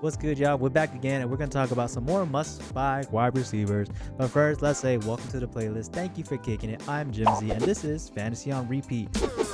What's good, y'all? We're back again, and we're going to talk about some more must-buy wide receivers. But first, let's say welcome to the playlist. Thank you for kicking it. I'm Jimsy, and this is Fantasy on Repeat.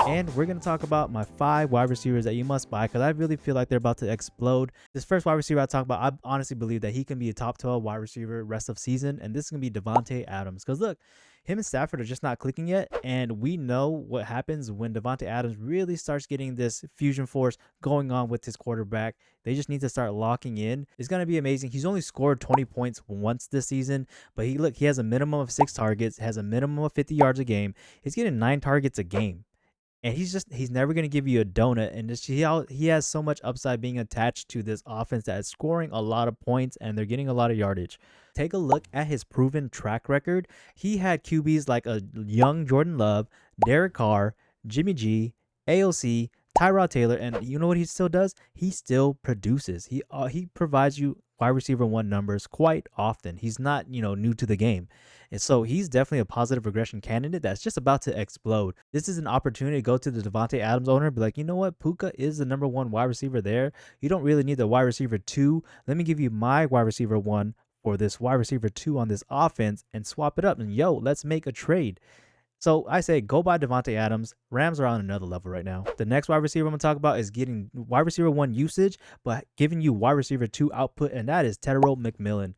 And we're going to talk about my 5 wide receivers that you must buy because I really feel like they're about to explode. This first wide receiver I talk about, I honestly believe that he can be a top 12 wide receiver rest of season, and this is going to be Davante Adams. Because look, him and Stafford are just not clicking yet, and we know what happens when Davante Adams really starts getting this fusion force going on with his quarterback. They just need to start locking in. It's going to be amazing. He's only scored 20 points once this season, but he has a minimum of 6 targets, has a minimum of 50 yards a game. He's getting 9 targets a game. And he's never going to give you a donut. And he has so much upside being attached to this offense that is scoring a lot of points and they're getting a lot of yardage. Take a look at his proven track record. He had QBs like a young Jordan Love, Derek Carr, Jimmy G, AOC, Tyrod Taylor, and you know what he still does? He still produces. He provides you wide receiver 1 numbers quite often. He's not, new to the game. And so he's definitely a positive regression candidate that's just about to explode. This is an opportunity to go to the Davante Adams owner and be like, you know what? Puka is the number 1 wide receiver there. You don't really need the wide receiver 2. Let me give you my wide receiver 1 for this wide receiver 2 on this offense and swap it up. And let's make a trade. So I say go buy Davante Adams. Rams are on another level right now. The next wide receiver I'm going to talk about is getting wide receiver 1 usage, but giving you wide receiver 2 output, and that is Tetairoa McMillan.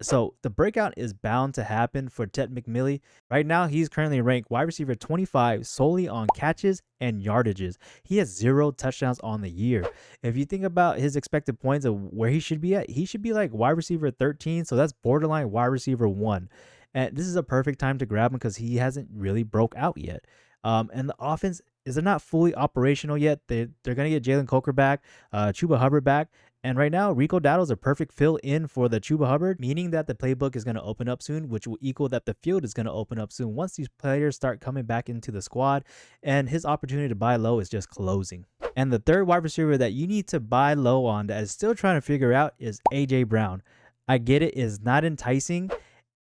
So the breakout is bound to happen for Tet McMilly. Right now, he's currently ranked wide receiver 25 solely on catches and yardages. He has 0 touchdowns on the year. If you think about his expected points of where he should be at, he should be like wide receiver 13. So that's borderline wide receiver 1. And this is a perfect time to grab him because he hasn't really broke out yet. And the offense they're not fully operational yet. They're going to get Jalen Coker back, Chuba Hubbard back. And right now, Rico Dowdle's a perfect fill-in for the Chuba Hubbard, meaning that the playbook is going to open up soon, which will equal that the field is going to open up soon once these players start coming back into the squad, and his opportunity to buy low is just closing. And the third wide receiver that you need to buy low on that is still trying to figure out is A.J. Brown. I get it is not enticing,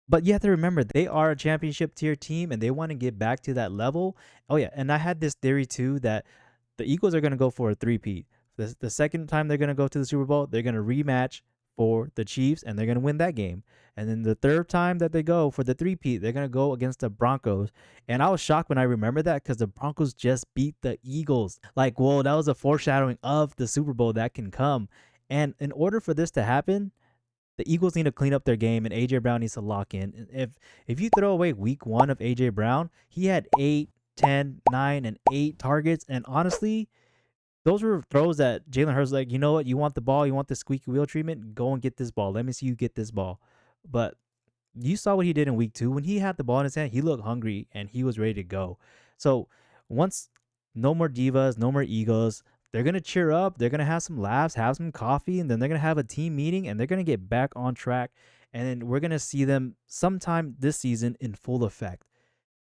but you have to remember, they are a championship tier team, and they want to get back to that level. Oh, yeah, and I had this theory, too, that the Eagles are going to go for a three-peat. The second time they're going to go to the Super Bowl, they're going to rematch for the Chiefs, and they're going to win that game. And then the third time that they go for the three-peat, they're going to go against the Broncos. And I was shocked when I remembered that because the Broncos just beat the Eagles. Like, whoa, that was a foreshadowing of the Super Bowl that can come. And in order for this to happen, the Eagles need to clean up their game, and A.J. Brown needs to lock in. If you throw away week 1 of A.J. Brown, he had 8, 10, 9, and 8 targets. And honestly, those were throws that Jalen Hurts was like, you know what? You want the ball? You want the squeaky wheel treatment? Go and get this ball. Let me see you get this ball. But you saw what he did in week 2. When he had the ball in his hand, he looked hungry, and he was ready to go. So once no more divas, no more egos, they're going to cheer up. They're going to have some laughs, have some coffee, and then they're going to have a team meeting, and they're going to get back on track. And then we're going to see them sometime this season in full effect.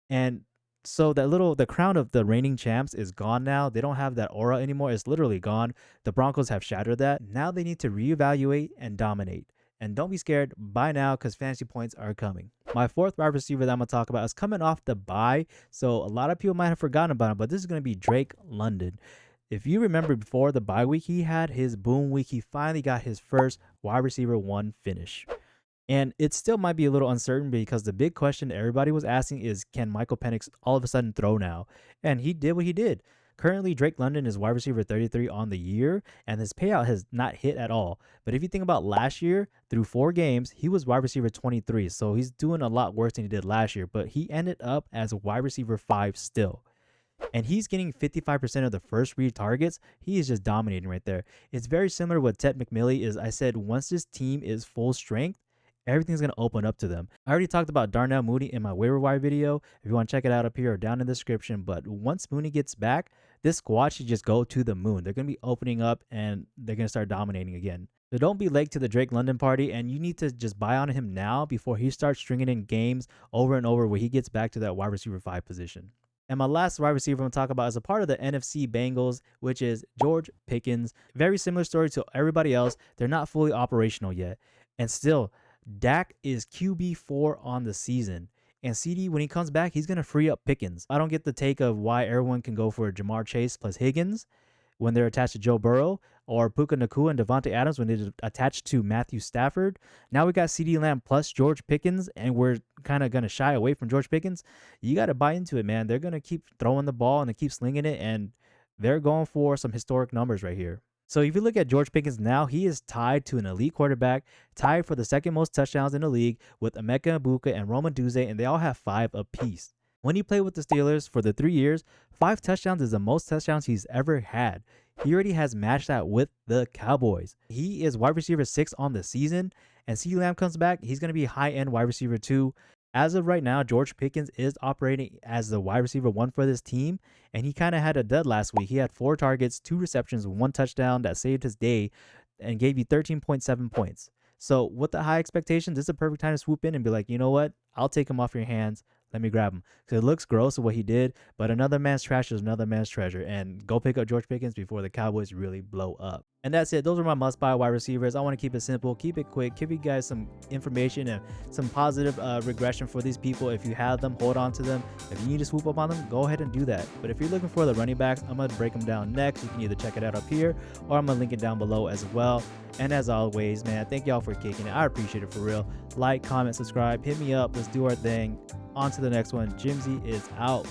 And so the crown of the reigning champs is gone now. They don't have that aura anymore. It's literally gone. The Broncos have shattered that. Now they need to reevaluate and dominate. And don't be scared. Buy now because fantasy points are coming. My fourth wide receiver that I'm going to talk about is coming off the bye. So a lot of people might have forgotten about him, but this is going to be Drake London. If you remember before the bye week, he had his boom week. He finally got his first wide receiver 1 finish. And it still might be a little uncertain because the big question everybody was asking is, can Michael Penix all of a sudden throw now? And he did what he did. Currently, Drake London is wide receiver 33 on the year, and his payout has not hit at all. But if you think about last year, through 4 games, he was wide receiver 23. So he's doing a lot worse than he did last year. But he ended up as wide receiver 5 still. And he's getting 55% of the first read targets. He is just dominating right there. It's very similar to what Tet McMilly is. I said once this team is full strength, everything's going to open up to them. I already talked about Darnell Mooney in my waiver wire video. If you want to check it out up here or down in the description. But once Mooney gets back, this squad should just go to the moon. They're going to be opening up and they're going to start dominating again. So don't be late to the Drake London party, and you need to just buy on him now before he starts stringing in games over and over where he gets back to that wide receiver 5 position. And my last wide receiver I'm going to talk about is a part of the NFC Bengals, which is George Pickens. Very similar story to everybody else. They're not fully operational yet. And still, Dak is QB4 on the season. And CD, when he comes back, he's going to free up Pickens. I don't get the take of why everyone can go for Jamar Chase plus Higgins when they're attached to Joe Burrow. or Puka Nakua and Davante Adams when they attached to Matthew Stafford. Now we got CeeDee Lamb plus George Pickens, and we're kind of going to shy away from George Pickens. You got to buy into it, man. They're going to keep throwing the ball and they keep slinging it, and they're going for some historic numbers right here. So if you look at George Pickens now, he is tied to an elite quarterback, tied for the second most touchdowns in the league with Emeka Egbuka and Roma Duze, and they all have 5 apiece. When he played with the Steelers for the 3 years, 5 touchdowns is the most touchdowns he's ever had. He already has matched that with the Cowboys. He is wide receiver 6 on the season, and CeeDee Lamb comes back, he's going to be high-end wide receiver 2. As of right now, George Pickens is operating as the wide receiver 1 for this team, and he kind of had a dud last week. He had 4 targets, 2 receptions, 1 touchdown that saved his day and gave you 13.7 points. So with the high expectations, this is a perfect time to swoop in and be like, you know what? I'll take him off your hands. Let me grab him. Because it looks gross of what he did, but another man's trash is another man's treasure. And go pick up George Pickens before the Cowboys really blow up. And that's it. Those are my must-buy wide receivers. I want to keep it simple, keep it quick, give you guys some information and some positive regression for these people. If you have them, hold on to them. If you need to swoop up on them, go ahead and do that. But if you're looking for the running backs, I'm going to break them down next. You can either check it out up here or I'm going to link it down below as well. And as always, man, thank y'all for kicking it. I appreciate it for real. Like, comment, subscribe, hit me up. Let's do our thing. On to the next one. Jimsy is out.